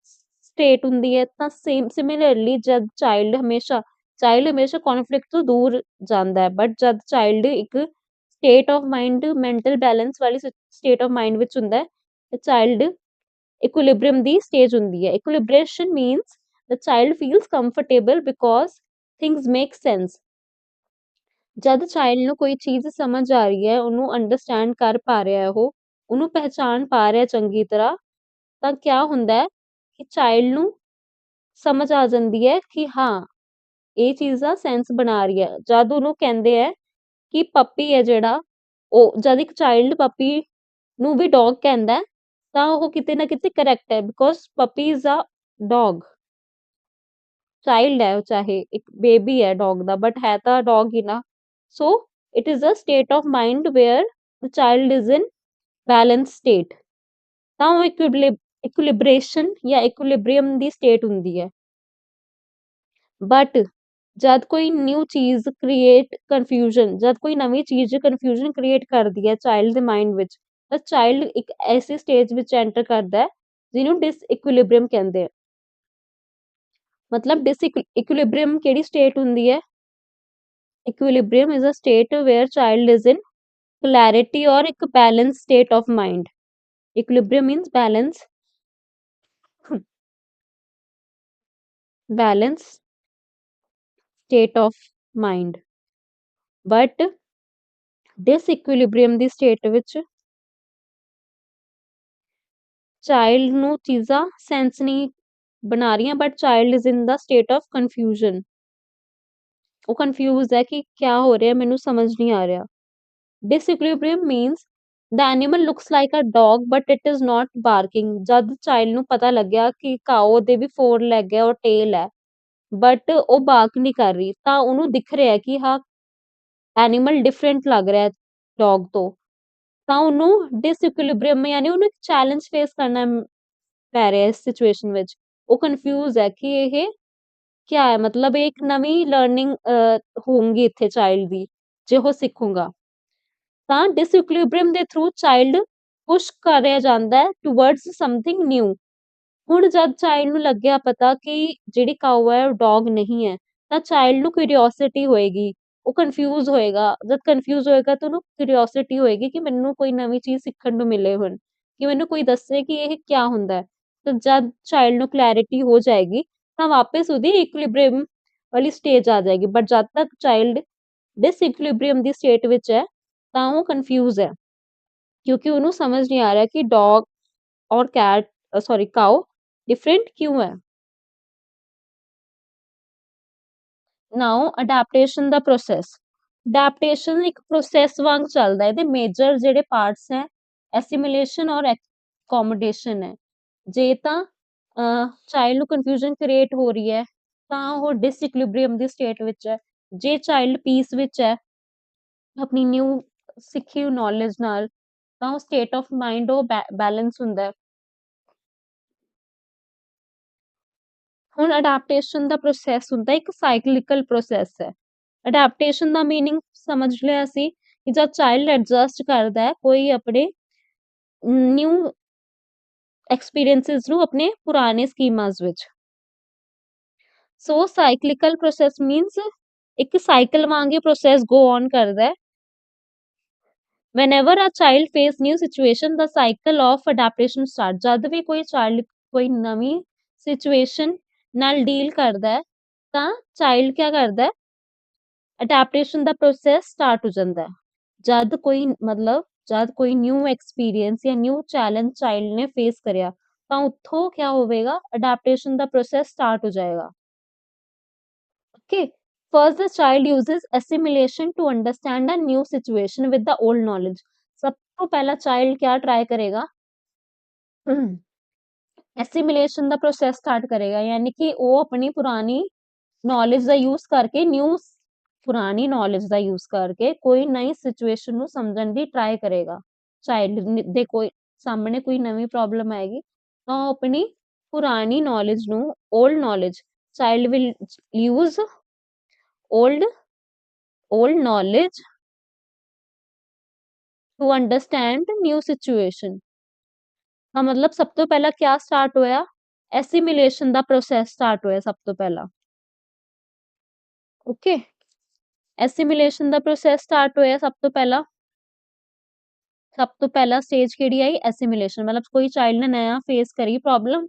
ਸਟੇਟ ਹੁੰਦੀ ਹੈ ਤਾਂ ਸੇਮ ਸਿਮਿਲਰਲੀ ਜਦ ਚਾਈਲਡ ਹਮੇਸ਼ਾ ਕਨਫਲਿਕਟ ਤੋਂ ਦੂਰ ਜਾਂਦਾ ਹੈ ਬਟ ਜਦ ਚਾਈਲਡ ਇੱਕ state of mind mental balance ਵਾਲੀ ਸਟੇਟ ਆਫ ਮਾਈਂਡ ਵਿੱਚ ਹੁੰਦਾ ਹੈ ਤਾਂ ਚਾਈਲਡ ਇਕੁਇਲਿਬ੍ਰੀਅਮ ਦੀ ਸਟੇਜ ਹੁੰਦੀ ਹੈ equilibration means the child feels comfortable because things make sense ਜਦ ਚਾਈਲਡ ਨੂੰ ਕੋਈ ਚੀਜ਼ ਸਮਝ ਆ ਰਹੀ ਹੈ ਉਹਨੂੰ ਅੰਡਰਸਟੈਂਡ ਕਰ ਪਾ ਰਿਹਾ ਹੈ ਉਹ ਉਹਨੂੰ ਪਹਿਚਾਣ ਪਾ ਰਿਹਾ ਚੰਗੀ ਤਰ੍ਹਾਂ ਤਾਂ ਕਿਆ ਹੁੰਦਾ ਹੈ ਕਿ ਚਾਈਲਡ ਨੂੰ ਸਮਝ ਆ ਜਾਂਦੀ ਹੈ ਕਿ ਹਾਂ ਇਹ ਚੀਜ਼ ਦਾ ਸੈਂਸ ਬਣਾ ਰਹੀ ਹੈ ਜਦ ਉਹਨੂੰ ਕਹਿੰਦੇ ਹੈ ਕਿ ਪੱਪੀ ਹੈ ਜਿਹੜਾ ਉਹ ਜਦ ਇੱਕ ਚਾਈਲਡ ਪੱਪੀ ਨੂੰ ਵੀ ਡੌਗ ਕਹਿੰਦਾ ਹੈ, ਤਾਂ ਉਹ ਕਿਤੇ ਨਾ ਕਿਤੇ ਕਰੈਕਟ ਹੈ because puppy is a dog child ਹੈ ਚਾਹੇ ਇੱਕ ਬੇਬੀ ਹੈ ਡੌਗ ਦਾ ਬਟ ਹੈ ਤਾਂ ਡੌਗ ਹੀ ਨਾ so it is a state of mind where the child is in balance state ਤਾਂ ਉਹ ਇਕੁਲਿਬ੍ਰੇਸ਼ਨ ਜਾਂ ਇਕੁਲਿਬ੍ਰੀਅਮ ਦੀ ਸਟੇਟ ਹੁੰਦੀ ਹੈ ਬਟ ਜਦ ਕੋਈ ਨਿਊ ਚੀਜ਼ ਕ੍ਰੀਏਟ ਕਨਫਿਊਜ਼ਨ ਜਦ ਕੋਈ ਨਵੀਂ ਚੀਜ਼ ਕਨਫਿਊਜ਼ਨ ਕ੍ਰੀਏਟ ਕਰਦੀ ਹੈ ਚਾਈਲਡ ਦੇ ਮਾਈਂਡ ਵਿੱਚ ਤਾਂ ਚਾਈਲਡ ਇੱਕ ਐਸੀ ਸਟੇਜ ਵਿੱਚ ਐਂਟਰ ਕਰਦਾ ਹੈ ਜਿਹਨੂੰ ਡਿਸਇਕੁਇਲਿਬ੍ਰੀਅਮ ਕਹਿੰਦੇ ਆ ਮਤਲਬ ਡਿਸਇਕੁਇਲਿਬ੍ਰੀਅਮ ਕਿਹੜੀ ਸਟੇਟ ਹੁੰਦੀ ਹੈ equilibrium is a state where child is in clarity or ਇੱਕ balanced state of mind equilibrium means balance state of mind but disequilibrium the state ਵਿੱਚ ਚਾਈਲਡ ਨੂੰ ਚੀਜ਼ਾਂ ਸੈਂਸ ਨਹੀਂ ਬਣਾ ਰਹੀਆਂ but child is in the state of confusion ਉਹ confused ਹੈ ਕਿ ਕਿਆ ਹੋ ਰਿਹਾ ਮੈਨੂੰ ਸਮਝ ਨਹੀਂ ਆ ਰਿਹਾ disequilibrium means the animal looks like a dog but it is not barking ਜਦ ਚਾਈਲਡ ਨੂੰ ਪਤਾ ਲੱਗਿਆ ਕਿ ਕਾਓ ਦੇ ਵੀ 4 ਲੈਗ ਹੈ ਔਰ ਟੇਲ ਹੈ ਬਟ ਉਹ ਬਾਰਕ ਨਹੀਂ ਕਰ ਰਹੀ ਤਾਂ ਉਹਨੂੰ ਦਿਖ ਰਿਹਾ ਕਿ ਹਾਂ ਐਨੀਮਲ ਡਿਫਰੈਂਟ ਲੱਗ ਰਿਹਾ ਡੌਗ ਤੋਂ ਤਾਂ ਉਹਨੂੰ ਡਿਸਇਕੁਇਲਿਬ੍ਰੀਅਮ ਯਾਨੀ ਉਹਨੂੰ ਇੱਕ ਚੈਲੰਜ ਫੇਸ ਕਰਨਾ ਪੈ ਰਿਹਾ ਇਸ ਸਿਚੁਏਸ਼ਨ ਵਿੱਚ ਉਹ ਕਨਫਿਊਜ਼ ਹੈ ਕਿ ਇਹ ਕਿਆ ਹੈ ਮਤਲਬ ਇਹ ਇੱਕ ਨਵੀਂ ਲਰਨਿੰਗ ਹੋਊਗੀ ਇੱਥੇ ਚਾਈਲਡ ਦੀ ਜੇ ਉਹ ਸਿੱਖੂਗਾ ਤਾਂ ਡਿਸਇਕੁਇਲਿਬ੍ਰੀਅਮ ਦੇ ਥਰੂ ਚਾਈਲਡ ਪੁਸ਼ ਕਰਿਆ ਜਾਂਦਾ ਹੈ ਟੁਵਰਡਸ ਸਮਥਿੰਗ ਨਿਊ ਹੁਣ ਜਦ ਚਾਈਲਡ ਨੂੰ ਲੱਗਿਆ ਪਤਾ ਕਿ ਜਿਹੜੀ ਕਾਊ ਹੈ ਉਹ ਡੌਗ ਨਹੀਂ ਹੈ ਤਾਂ ਚਾਈਲਡ ਨੂੰ ਕਿਉਰਿਓਸਿਟੀ ਹੋਏਗੀ ਉਹ ਕਨਫਿਊਜ਼ ਹੋਏਗਾ ਜਦ ਕਨਫਿਊਜ਼ ਹੋਏਗਾ ਤਾਂ ਉਹਨੂੰ ਕਿਉਰਿਓਸਿਟੀ ਹੋਏਗੀ ਕਿ ਮੈਨੂੰ ਕੋਈ ਨਵੀਂ ਚੀਜ਼ ਸਿੱਖਣ ਨੂੰ ਮਿਲੇ ਹੁਣ ਕਿ ਮੈਨੂੰ ਕੋਈ ਦੱਸੇ ਕਿ ਇਹ ਕਿਆ ਹੁੰਦਾ ਹੈ ਤਾਂ ਜਦ ਚਾਈਲਡ ਨੂੰ ਕਲੈਰਿਟੀ ਹੋ ਜਾਏਗੀ ਤਾਂ ਵਾਪਸ ਉਹਦੀ ਇਕੁਇਲਿਬ੍ਰੀਅਮ ਵਾਲੀ ਸਟੇਜ ਆ ਜਾਏਗੀ ਬਟ ਜਦ ਤੱਕ ਚਾਈਲਡ ਡਿਸਇਕੁਇਲਿਬ੍ਰੀਅਮ ਦੀ ਸਟੇਟ ਵਿੱਚ ਹੈ ਤਾਂ ਉਹ ਕਨਫਿਊਜ਼ ਹੈ ਕਿਉਂਕਿ ਉਹਨੂੰ ਸਮਝ ਨਹੀਂ ਆ ਰਿਹਾ ਕਿ ਡੌਗ ਔਰ ਕੈਟ ਸੌਰੀ ਕਾਓ डिफरेंट क्यों है ਨਾਓ ਅਡੈਪਟੇਸ਼ਨ ਦਾ ਪ੍ਰੋਸੈਸ ਅਡੈਪਟੇਸ਼ਨ ਇੱਕ ਪ੍ਰੋਸੈਸ ਵਾਂਗ ਚੱਲਦਾ ਹੈ ਇਹਦੇ ਮੇਜਰ ਜਿਹੜੇ ਪਾਰਟਸ ਹੈ ਐਸੀਮੀਲੇਸ਼ਨ ਔਰ ਐਕੋਮੋਡੇਸ਼ਨ ਹੈ ਜੇ ਤਾਂ ਚਾਈਲਡ ਨੂੰ ਕਨਫਿਊਜ਼ਨ ਕ੍ਰੀਏਟ ਹੋ ਰਹੀ ਹੈ ਤਾਂ ਉਹ ਡਿਸਇਕੁਇਲਿਬ੍ਰੀਅਮ ਦੀ ਸਟੇਟ ਵਿੱਚ ਹੈ ਜੇ ਚਾਈਲਡ ਪੀਸ ਵਿੱਚ ਹੈ ਆਪਣੀ ਨਿਊ ਸਿੱਖੀ ਹੋਈ ਨੌਲੇਜ ਨਾਲ ਤਾਂ ਉਹ ਸਟੇਟ ਆਫ ਮਾਈਂਡ ਉਹ ਬੈਲੈਂਸ ਹੁੰਦਾ ਹੈ ਹੁਣ ਅਡੈਪਟੇਸ਼ਨ ਦਾ ਪ੍ਰੋਸੈਸ ਹੁੰਦਾ ਇੱਕ ਸਾਈਕਲਿਕਲ ਪ੍ਰੋਸੈਸ ਹੈ ਅਡੈਪਟੇਸ਼ਨ ਦਾ ਮੀਨਿੰਗ ਸਮਝ ਲਿਆ ਸੀ ਕਿ ਜਦ ਚਾਈਲਡ ਐਡਜਸਟ ਕਰਦਾ ਹੈ ਕੋਈ ਆਪਣੇ ਨਿਊ ਐਕਸਪੀਰੀਐਂਸਿਸ ਨੂੰ ਆਪਣੇ ਪੁਰਾਣੇ ਸਕੀਮਾਸ ਵਿੱਚ ਸੋ ਸਾਈਕਲਿਕਲ ਪ੍ਰੋਸੈਸ ਮੀਨਸ ਇੱਕ ਸਾਈਕਲ ਵਾਂਗ ਇਹ ਪ੍ਰੋਸੈਸ ਗੋ ਔਨ ਕਰਦਾ ਹੈ whenever a child face new situation the cycle of adaptation start ਜਦ ਵੀ ਕੋਈ ਚਾਈਲਡ ਕੋਈ ਨਵੀਂ ਸਿਚੁਏਸ਼ਨ ਨਾਲ ਡੀਲ ਕਰਦਾ ਹੈ ਤਾਂ ਚਾਈਲਡ ਕੀ ਕਰਦਾ ਹੈ ਅਡੈਪਟੇਸ਼ਨ ਦਾ ਪ੍ਰੋਸੈਸ ਸਟਾਰਟ ਹੋ ਜਾਂਦਾ ਹੈ ਜਦ ਕੋਈ ਮਤਲਬ ਜਦ ਕੋਈ ਨਿਊ ਐਕਸਪੀਰੀਅੰਸ ਜਾਂ ਨਿਊ ਚੈਲੰਜ ਚਾਈਲਡ ਨੇ ਫੇਸ ਕਰਿਆ ਤਾਂ ਉੱਥੋਂ ਕਿਆ ਹੋਵੇਗਾ ਅਡੈਪਟੇਸ਼ਨ ਦਾ ਪ੍ਰੋਸੈਸ ਸਟਾਰਟ ਹੋ ਜਾਏਗਾ। Okay, first the child uses assimilation to understand a new situation with the old knowledge। सब ਤੋਂ ਪਹਿਲਾਂ child क्या try करेगा assimilation ਦਾ process start करेगा, यानी कि ਉਹ ਆਪਣੀ ਪੁਰਾਣੀ knowledge ਦਾ use ਕਰਕੇ ਪੁਰਾਣੀ knowledge ਦਾ use ਕਰਕੇ ਕੋਈ ਨਈ situation ਨੂੰ ਸਮਝਣ ਦੀ try ਕਰੇਗਾ। child ਦੇ ਕੋਈ ਸਾਹਮਣੇ ਕੋਈ ਨਵੀਂ problem ਆਏਗੀ ਤਾਂ ਉਹ ਆਪਣੀ ਪੁਰਾਣੀ knowledge ਨੂੰ old knowledge child will use old knowledge to understand new situation। हाँ मतलब सब तो पहला क्या स्टार्ट होया एसिमिलेशन ਦਾ ਪ੍ਰੋਸੈਸ ਸਟਾਰਟ ਹੋਇਆ ਸਭ ਤੋਂ ਪਹਿਲਾਂ। ਓਕੇ ਐਸਿमिलेशन ਦਾ ਪ੍ਰੋਸੈਸ ਸਟਾਰਟ ਹੋਇਆ ਸਭ ਤੋਂ ਪਹਿਲਾ ਸਟੇਜ ਕਿਹੜੀ ਆਈ ਐਸਿमिलेशन ਮਤਲਬ ਕੋਈ ਚਾਈਲਡ ਨੇ ਨया ਫੇਸ ਕਰੀ ਪ੍ਰੋਬਲਮ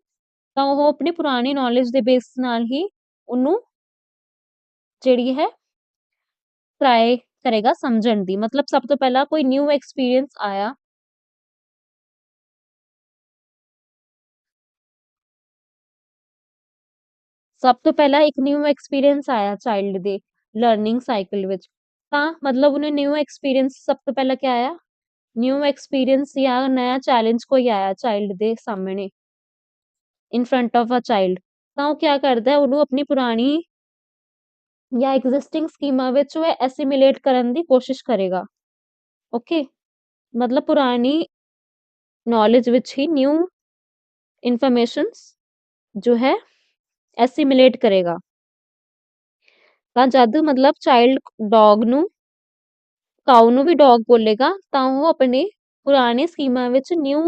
ਤਾਂ ਉਹ ਆਪਣੀ ਪੁਰਾਣੀ ਨੌਲੇਜ ਦੇ ਬੇਸ ਨਾਲ ਹੀ ਉਹਨੂੰ ਜਿਹੜੀ ਹੈ ਟਰਾਈ ਕਰੇਗਾ ਸਮਝਣ ਦੀ। ਮਤਲਬ ਸਭ ਤੋਂ ਪਹਿਲਾਂ ਕੋਈ ਨਿਊ ਐਕਸਪੀਰੀਅੰਸ ਆਇਆ ਸਭ ਤੋਂ ਪਹਿਲਾਂ ਇੱਕ ਨਿਊ ਐਕਸਪੀਰੀਅੰਸ ਆਇਆ ਚਾਈਲਡ ਦੇ ਲਰਨਿੰਗ ਸਾਈਕਲ ਵਿੱਚ ਤਾਂ ਮਤਲਬ ਉਹਨੇ ਨਿਊ ਐਕਸਪੀਰੀਅੰਸ ਸਭ ਤੋਂ ਪਹਿਲਾਂ ਕਿਆ ਆਇਆ ਨਿਊ ਐਕਸਪੀਰੀਅੰਸ ਜਾਂ ਨया ਚੈਲੰਜ ਕੋਈ ਆਇਆ ਚਾਈਲਡ ਦੇ ਸਾਹਮਣੇ in front of a child ਤਾਂ ਉਹ ਕਿਆ ਕਰਦਾ ਉਹਨੂੰ ਆਪਣੀ ਪੁਰਾਣੀ ਜਾਂ ਐਗਜ਼ਿਸਟਿੰਗ ਸਕੀਮਾਂ ਵਿੱਚ ਉਹ ਐਸਿਮੀਲੇਟ ਕਰਨ ਦੀ ਕੋਸ਼ਿਸ਼ ਕਰੇਗਾ। ਓਕੇ मतलब पुरानी knowledge which he new informations जो है एसिमिलेट करेगा। ਤਾਂ ਜਦ ਮਤਲਬ ਚਾਈਲਡ ਡੌਗ ਨੂੰ ਕਾਊ ਨੂੰ ਵੀ ਡੌਗ ਬੋਲੇਗਾ ਤਾਂ ਉਹ ਆਪਣੇ ਪੁਰਾਣੇ ਸਕੀਮਾਂ ਵਿੱਚ ਨਿਊ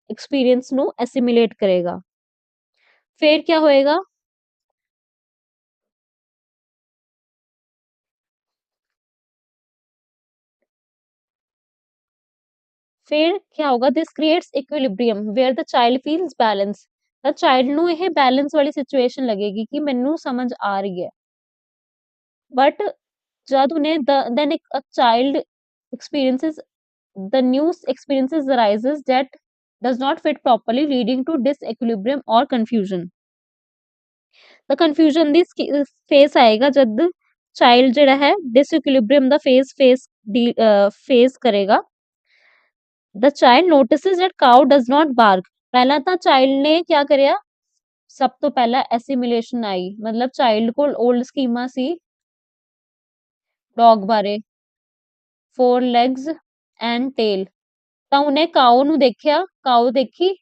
ਐਕਸਪੀਰੀਅੰਸ ਨੂੰ ਐਸਿਮੀਲੇਟ ਕਰੇਗਾ। ਫਿਰ ਕੀ ਹੋਏਗਾ ਫਿਰ ਕੀ ਹੋਗਾ this creates equilibrium where the child feels balance ਤਾਂ ਚਾਈਲਡ ਨੂੰ ਇਹ ਬੈਲੈਂਸ ਵਾਲੀ ਸਿਚੁਏਸ਼ਨ ਲੱਗੇਗੀ ਕਿ ਮੈਨੂੰ ਸਮਝ ਆ ਰਹੀ ਹੈ but jad unhe then a child experiences the new experiences arises that does not fit properly leading to disequilibrium or confusion। the confusion the face ਆਏਗਾ ਜਦ ਚਾਈਲਡ ਜਿਹੜਾ ਹੈ disequilibrium ਦਾ ਫੇਸ ਕਰੇਗਾ। the child notices that cow does not bark। ਪਹਿਲਾਂ ਤਾਂ child ਨੇ ਕੀ ਕਰਿਆ ਸਭ ਤੋਂ ਪਹਿਲਾਂ ਐਸਿਮੀਲੇਸ਼ਨ ਆਈ ਮਤਲਬ ਚਾਈਲਡ ਕੋਲ 올ਡ ਸਕੀਮਾਂ ਸੀ ਡੌਗ ਬਾਰੇ 4 legs and tail ਤਾਂ ਉਹਨੇ ਕਾਓ ਨੂੰ ਦੇਖਿਆ ਕਾਓ ਦੇਖੀ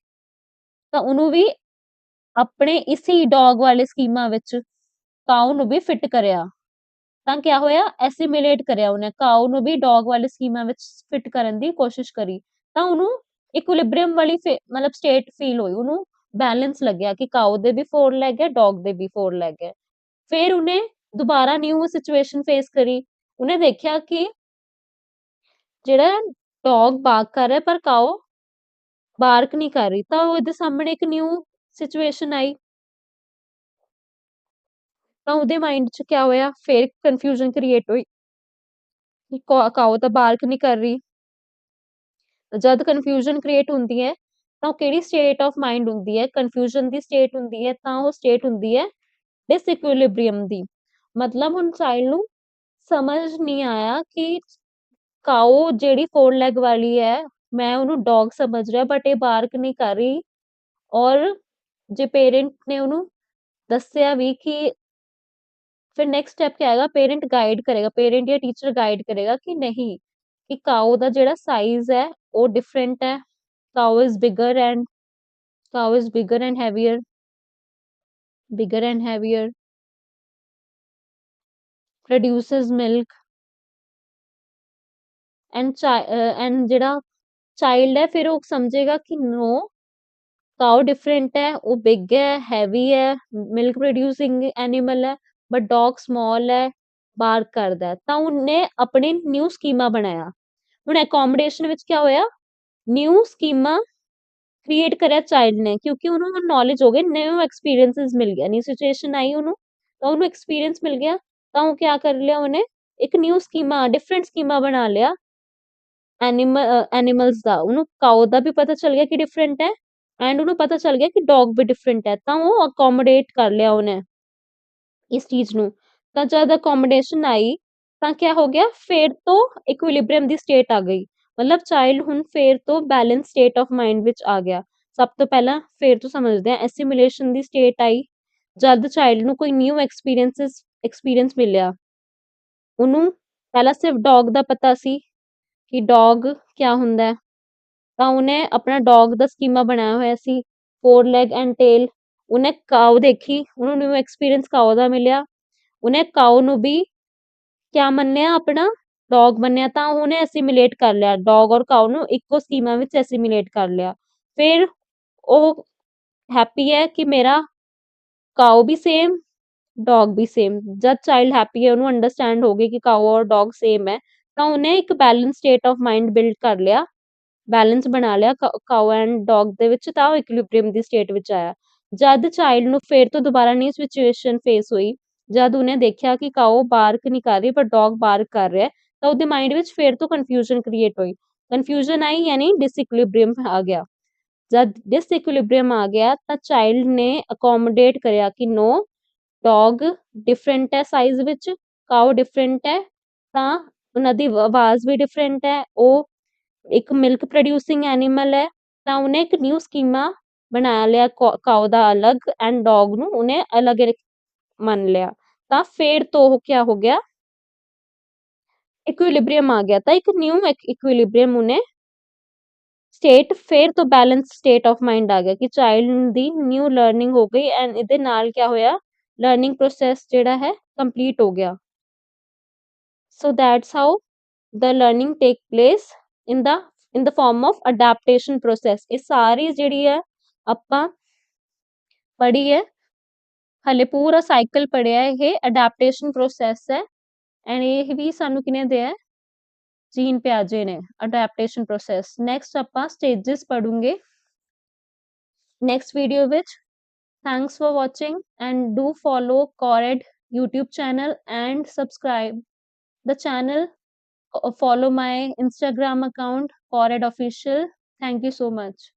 ਤਾਂ ਉਹਨੂੰ ਵੀ ਆਪਣੇ ਇਸੀ ਡੌਗ ਵਾਲੇ ਸਕੀਮਾਂ ਵਿੱਚ ਕਾਓ ਨੂੰ ਵੀ ਫਿੱਟ ਕਰਿਆ ਤਾਂ ਕਿਆ ਹੋਇਆ ਐਸਿਮੀਲੇਟ ਕਰਿਆ ਉਹਨੇ ਕਾਓ ਨੂੰ ਵੀ ਡੌਗ ਵਾਲੇ ਸਕੀਮਾਂ ਵਿੱਚ ਫਿੱਟ ਕਰਨ ਦੀ ਕੋਸ਼ਿਸ਼ ਕਰੀ ਤਾਂ ਉਹਨੂੰ ਇਕੁਇਲਿਬ੍ਰੀਅਮ ਵਾਲੀ ਮਤਲਬ ਸਟੇਟ ਫੀਲ ਹੋਈ ਉਹਨੂੰ ਬੈਲੈਂਸ ਲੱਗਿਆ ਕਿ ਕਾਓ ਦੇ ਵੀ 4 ਲੈਗ ਹੈ ਡੌਗ ਦੇ ਵੀ 4 ਲੈਗ ਹੈ। ਫਿਰ ਉਹਨੇ ਦੁਬਾਰਾ ਨਿਊ ਸਿਚੁਏਸ਼ਨ ਫੇਸ ਕਰੀ ਉਹਨੇ ਦੇਖਿਆ ਕਿ ਜਿਹੜਾ ਡੌਗ ਬਾਰਕ ਕਰ ਰਿਹਾ ਪਰ ਕਾਓ ਬਾਰਕ ਨਹੀਂ ਕਰ ਰਹੀ ਤਾਂ ਉਹਦੇ ਸਾਹਮਣੇ ਇੱਕ ਨਿਊ ਸਿਚੁਏਸ਼ਨ ਆਈ ਤਾਂ ਉਹਦੇ ਮਾਈਂਡ 'ਚ ਕਿਆ ਹੋਇਆ ਫਿਰ ਕਨਫਿਊਜ਼ਨ ਕ੍ਰੀਏਟ ਹੋਈ ਕਿ ਕਾਓ ਤਾਂ ਬਾਰਕ ਨਹੀਂ ਕਰ ਰਹੀ ਜਦ ਕਨਫਿਊਜ਼ਨ ਕ੍ਰੀਏਟ ਹੁੰਦੀ ਹੈ ਤਾਂ ਉਹ ਕਿਹੜੀ ਸਟੇਟ ਆਫ ਮਾਈਂਡ ਹੁੰਦੀ ਹੈ ਕਨਫਿਊਜ਼ਨ ਦੀ ਸਟੇਟ ਹੁੰਦੀ ਹੈ ਤਾਂ ਉਹ ਸਟੇਟ ਹੁੰਦੀ ਹੈ ਡਿਸਇਕੁਇਲਿਬ੍ਰੀਅਮ ਦੀ। ਮਤਲਬ ਹੁਣ ਚਾਈਲਡ ਨੂੰ ਸਮਝ ਨਹੀਂ ਆਇਆ ਕਿ ਕਾਓ ਜਿਹੜੀ 4 ਲੈਗ ਵਾਲੀ ਹੈ ਮੈਂ ਉਹਨੂੰ ਡੌਗ ਸਮਝ ਰਿਹਾ ਬਟ ਇਹ ਬਾਰਕ ਨਹੀਂ ਕਰ ਰਹੀ ਔਰ ਜੇ ਪੇਰੈਂਟ ਨੇ ਉਹਨੂੰ ਦੱਸਿਆ ਵੀ ਕਿ ਫਿਰ ਨੈਕਸਟ ਸਟੈਪ क्या आएगा पेरेंट गाइड करेगा पेरेंट या टीचर गाइड करेगा कि नहीं कि काऊ ਦਾ ਜਿਹੜਾ ਸਾਈਜ਼ ਹੈ ਉਹ ਡਿਫਰੈਂਟ ਹੈ काऊ is bigger and heavier produces milk and ਜਿਹੜਾ ਚਾਈਲਡ ਹੈ ਫਿਰ ਉਹ ਸਮਝੇਗਾ ਕਿ नो काऊ डिफरेंट है वो बिग है हैवी है मिल्क प्रोड्यूसिंग एनिमल है बट डॉग स्मॉल है बार्क करदा है ਤਾਂ ਉਹਨੇ ਆਪਣੇ ਨਿਊ ਸਕੀਮਾ ਬਣਾਇਆ। ਹੁਣ ਐਕੋਮੋਡੇਸ਼ਨ ਵਿੱਚ ਕੀ ਹੋਇਆ ਨਿਊ ਸਕੀਮਾ ਕ੍ਰੀਏਟ ਕਰਿਆ ਚਾਈਲਡ ਨੇ ਕਿਉਂਕਿ ਉਹਨੂੰ ਹੁਣ ਨੌਲੇਜ ਹੋ ਗਈ ਨਿਊ ਐਕਸਪੀਰੀਐਂਸਸ ਮਿਲ ਗਿਆ ਨਿਊ ਸਿਚੁਏਸ਼ਨ ਆਈ ਉਹਨੂੰ ਤਾਂ ਉਹਨੂੰ ਐਕਸਪੀਰੀਐਂਸ ਮਿਲ ਗਿਆ ਤਾਂ ਉਹ ਕੀ ਕਰ ਲਿਆ ਉਹਨੇ ਇੱਕ ਨਿਊ ਸਕੀਮਾ ਡਿਫਰੈਂਟ ਸਕੀਮਾ ਬਣਾ ਲਿਆ ਐਨੀਮਲਸ ਦਾ, ਉਹਨੂੰ ਕਾਓ ਦਾ ਵੀ ਪਤਾ ਚੱਲ ਗਿਆ ਕਿ ਡਿਫਰੈਂਟ ਹੈ, ਐਂਡ ਉਹਨੂੰ ਪਤਾ ਚੱਲ ਗਿਆ ਕਿ ਡੌਗ ਵੀ ਡਿਫਰੈਂਟ ਹੈ, ਤਾਂ ਉਹ ਅਕੋਮੋਡੇਟ ਕਰ ਲਿਆ ਉਹਨੇ ਇਸ ਚੀਜ਼ ਨੂੰ। ਤਾਂ ਜਦ ਅਕੋਮੋਡੇਸ਼ਨ ਆਈ ਤਾਂ ਕਿਆ ਹੋ ਗਿਆ, ਫੇਰ ਤੋਂ ਇਕੁਇਲਿਬ੍ਰੀਅਮ ਦੀ ਸਟੇਟ ਆ ਗਈ, ਮਤਲਬ ਚਾਈਲਡ ਹੁਣ ਫੇਰ ਤੋਂ ਬੈਲੈਂਸ ਸਟੇਟ ਆਫ ਮਾਈਂਡ ਵਿੱਚ ਆ ਗਿਆ। ਸਭ ਤੋਂ ਪਹਿਲਾਂ ਫੇਰ ਤੋਂ ਸਮਝਦੇ ਹਾਂ, ਐਸਿਮੀਲੇਸ਼ਨ ਦੀ ਸਟੇਟ ਆਈ ਜਦ ਚਾਈਲਡ ਨੂੰ ਕੋਈ ਨਿਊ ਐਕਸਪੀਰੀਅੰਸ ਮਿਲਿਆ। ਉਹਨੂੰ ਪਹਿਲਾਂ ਸਿਰਫ ਡੌਗ ਦਾ ਪਤਾ ਸੀ ਕਿ ਡੌਗ ਕਿਆ ਹੁੰਦਾ ਹੈ, ਤਾਂ ਉਹਨੇ ਆਪਣਾ ਡੌਗ ਦਾ ਸਕੀਮਾ ਬਣਾਇਆ ਹੋਇਆ ਸੀ, 4 ਲੈਗ ਐਂਡ ਟੇਲ। ਉਹਨੇ ਕਾਓ ਦੇਖੀ, ਉਹਨੂੰ ਨਿਊ ਐਕਸਪੀਰੀਅੰਸ ਕਾਓ ਦਾ ਮਿਲਿਆ, ਉਹਨੇ ਕਾਓ ਨੂੰ ਵੀ ਕਿਆ ਮੰਨਿਆ, ਆਪਣਾ ਡੌਗ ਮੰਨਿਆ, ਤਾਂ ਉਹਨੇ ਐਸੀਮੀਲੇਟ ਕਰ ਲਿਆ, ਡੌਗ ਔਰ ਕਾਓ ਨੂੰ ਇੱਕੋ ਸਕੀਮਾ ਵਿੱਚ ਐਸੀਮੀਲੇਟ ਕਰ ਲਿਆ। ਫਿਰ ਉਹ ਹੈਪੀ ਹੈ ਕਿ ਮੇਰਾ ਕਾਓ ਵੀ ਸੇਮ, ਡੌਗ ਵੀ ਸੇਮ। ਜਦ ਚਾਈਲਡ ਹੈਪੀ ਹੈ, ਉਹਨੂੰ ਅੰਡਰਸਟੈਂਡ ਹੋ ਗਈ ਕਿ ਕਾਓ ਔਰ ਡੌਗ ਸੇਮ ਹੈ, ਤਾਂ ਉਹਨੇ ਇੱਕ balance state of mind build ਕਰ ਲਿਆ, ਬੈਲੈਂਸ ਬਣਾ ਲਿਆ ਕਾਓ ਐਂਡ ਡੌਗ ਦੇ ਵਿੱਚ, ਤਾਂ ਉਹ ਇਕੁਇਲਿਬ੍ਰੀਅਮ ਦੀ ਸਟੇਟ ਵਿੱਚ ਆਇਆ। ਜਦ ਚਾਈਲਡ ਨੂੰ ਫਿਰ ਤੋਂ ਦੁਬਾਰਾ ਨਿਊ ਸਿਚੁਏਸ਼ਨ ਫੇਸ ਹੋਈ, ਜਦ ਉਹਨੇ ਦੇਖਿਆ ਕਿ ਕਾਓ ਬਾਰਕ ਨਹੀਂ ਕਰ ਰਹੀ ਪਰ ਡੌਗ ਬਾਰਕ ਕਰ ਰਿਹਾ, ਤਾਂ ਉਹਦੇ ਮਾਈਂਡ ਵਿੱਚ ਫਿਰ ਤੋਂ ਕਨਫਿਊਜ਼ਨ ਕ੍ਰੀਏਟ ਹੋਈ। ਕਨਫਿਊਜ਼ਨ ਆਈ ਯਾਨੀ ਡਿਸਇਕੁਇਲਿਬ੍ਰੀਅਮ ਆ ਗਿਆ। ਜਦ ਡਿਸਇਕੁਇਲਿਬ੍ਰੀਅਮ ਆ ਗਿਆ ਤਾਂ ਚਾਈਲਡ ਨੇ ਅਕੋਮੋਡੇਟ ਕਰਿਆ ਕਿ ਨੋ, ਡੌਗ ਡਿਫਰੈਂਟ ਹੈ ਸਾਈਜ਼ ਵਿੱਚ, ਕਾਓ ਡਿਫਰੈਂਟ ਹੈ, ਤਾਂ ਉਹਨਾਂ ਦੀ ਆਵਾਜ਼ ਵੀ ਡਿਫਰੈਂਟ ਹੈ, ਉਹ ਇੱਕ ਮਿਲਕ ਪ੍ਰੋਡਿਊਸਿੰਗ ਐਨੀਮਲ ਹੈ, ਤਾਂ ਉਹਨੇ ਇੱਕ ਨਿਊ ਸਕੀਮਾ ਬਣਾ ਲਿਆ ਕਾਓ ਦਾ ਅਲੱਗ, ਐਂਡ ਡੌਗ ਨੂੰ ਉਹਨੇ ਅਲੱਗ ਮੰਨ ਲਿਆ। ਤਾਂ ਫੇਰ ਤੋਂ ਉਹ ਕਿਆ ਹੋ ਗਿਆ, ਇਕੁਇਲਿਬ੍ਰੀਅਮ ਆ ਗਿਆ, ਤਾਂ ਇੱਕ ਨਿਊ ਇਕੁਇਲਿਬ੍ਰੀਅਮ ਉਹਨੇ ਸਟੇਟ ਫੇਰ ਤੋਂ ਬੈਲੈਂਸ ਸਟੇਟ ਆਫ ਮਾਈਂਡ ਆ ਗਿਆ ਕਿ ਚਾਈਲਡ ਦੀ ਨਿਊ ਲਰਨਿੰਗ ਹੋ ਗਈ, ਐਂਡ ਇਹਦੇ ਨਾਲ ਕਿਆ ਹੋਇਆ, ਲਰਨਿੰਗ ਪ੍ਰੋਸੈਸ ਜਿਹੜਾ ਹੈ ਕੰਪਲੀਟ ਹੋ ਗਿਆ। So that's how the learning take place in the form of adaptation process। ਇਹ ਸਾਰੀ ਜਿਹੜੀ ਹੈ ਆਪਾਂ ਪੜ੍ਹੀ ਹੈ, ਹਲੇ ਪੂਰਾ ਸਾਈਕਲ ਪੜ੍ਹਿਆ, ਇਹ ਅਡੈਪਟੇਸ਼ਨ ਪ੍ਰੋਸੈਸ ਹੈ, ਐਂਡ ਇਹ ਵੀ ਸਾਨੂੰ ਕਿਹਨੇ ਦਿਆ, ਜੀਨ ਪਿਆਜੇ ਨੇ, ਅਡੈਪਟੇਸ਼ਨ ਪ੍ਰੋਸੈਸ। ਨੈਕਸਟ ਆਪਾਂ ਸਟੇजेस ਪੜੂੰਗੇ ਨੈਕਸਟ ਵੀਡੀਓ ਵਿੱਚ। Thanks for watching and do follow Cored YouTube channel and subscribe the channel. Follow my Instagram account, Cored Official. Thank you so much.